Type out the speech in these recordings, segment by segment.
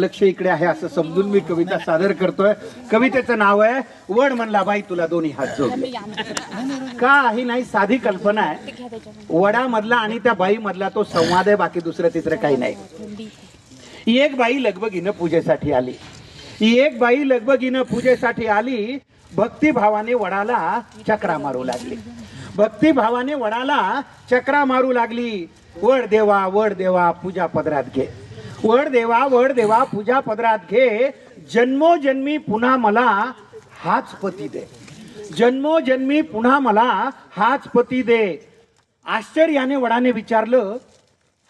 लक्ष इकडे आहे असं समजून मी कविता सादर करतोय. कवितेचं नाव आहे वड म्हणला बाई तुला दोन्ही हात जोडले. काही नाही, साधी कल्पना आहे. वडामधला आणि त्या बाई मधला तो संवाद आहे, बाकी दुसरं तिसरं काही नाही. एक बाई लगबगीनं पूजेसाठी आली. एक बाई लगबगीनं पूजेसाठी आली. भक्तिभावाने वडाला चक्रा मारू लागली. भक्तिभावाने वडाला चक्रा मारू लागली. वड देवा पूजा पदरात घे. वड देवा पूजा पदरात घे. जन्मोजन्मी पुन्हा मला हाच पती दे. जन्मोजन्मी पुन्हा मला हाच पती दे. आश्चर्याने वडाने विचारलं,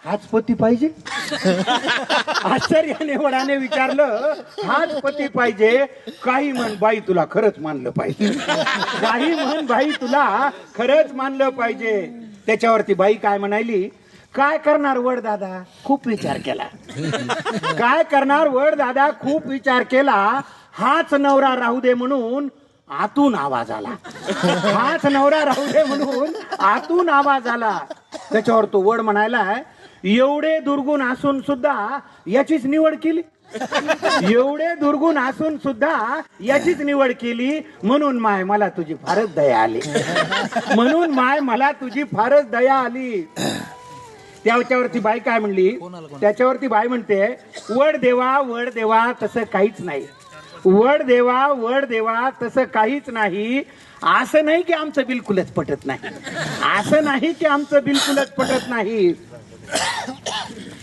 हाच पती पाहिजे? आश्चर्याने वडाने विचारलं, हाच पती पाहिजे? काही म्हण बाई तुला खरंच मानलं पाहिजे. काही म्हण बाई तुला खरंच मानलं पाहिजे. त्याच्यावरती बाई काय म्हणाली, काय करणार वड दादा, खूप विचार केला. काय करणार वड दादा, खूप विचार केला. हाच नवरा राहू दे म्हणून आतून आवाज आला. हाच नवरा राहू दे म्हणून आतून आवाज आला. त्याच्यावर तो वड म्हणायला, एवढे दुर्गुण असून सुद्धा याचीच निवड केली. एवढे दुर्गुण असून सुद्धा याचीच निवड केली. म्हणून माय मला तुझी फारच दया आली. म्हणून माय मला तुझी फारच दया आली. त्याच्यावरती बाई काय म्हणली, त्याच्यावरती बाई म्हणते, वड देवा तसं काहीच नाही. वड देवा तसं काहीच नाही. असं नाही की आमचं बिलकुलच पटत नाही. असं नाही की आमचं बिलकुलच पटत नाही.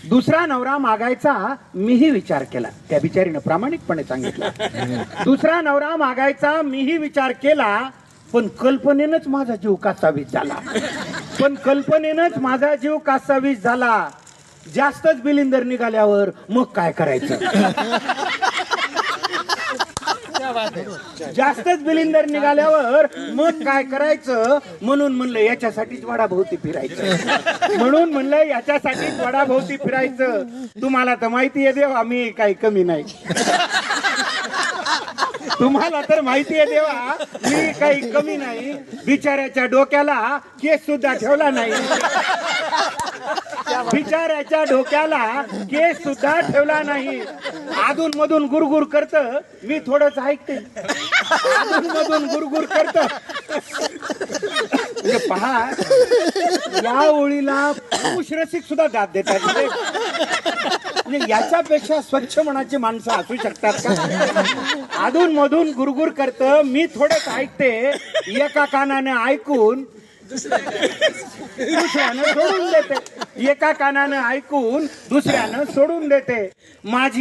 दुसरा नवरा मागायचा मीही विचार केला. त्या बिचारीनं प्रामाणिकपणे सांगितलं. दुसरा नवरा मागायचा मीही विचार केला, पण कल्पनेनंच माझा जीव कासावीस झाला. पण कल्पनेनंच माझा जीव कासावीस झाला. जास्तच बिलिंदर निघाल्यावर मग काय करायचं? जास्तच बिलिंदर निघाल्यावर मग काय करायचं? म्हणून म्हणलं याच्यासाठीच वडाभोवती फिरायचं. म्हणून म्हणलं याच्यासाठीच वडाभोवती फिरायचं. तुम्हाला तर माहिती आहे देवा, मी काही कमी नाही. तुम्हाला तर माहिती आहे देवा, मी काही कमी नाही. बिचाऱ्याच्या डोक्याला केस सुद्धा ठेवला नाही. बिचाऱ्याच्या डोक्याला केस सुद्धा ठेवला नाही. अधून मधून गुरगुर करत, मी थोडंच ऐकते. अधून मधून गुरगुर करत. म्हणजे पहा, या ओळीला पुरुष रसिक सुद्धा दाद देतात. म्हणजे याच्यापेक्षा स्वच्छ मनाची माणसं असू शकतात का? अधून मधून गुरगुर करत, मी थोडंच ऐकते. एका कानाने ऐकून दुसऱ्यानं सोडून देते. एका कानानं ऐकून दुसऱ्यानं सोडून देते. माझी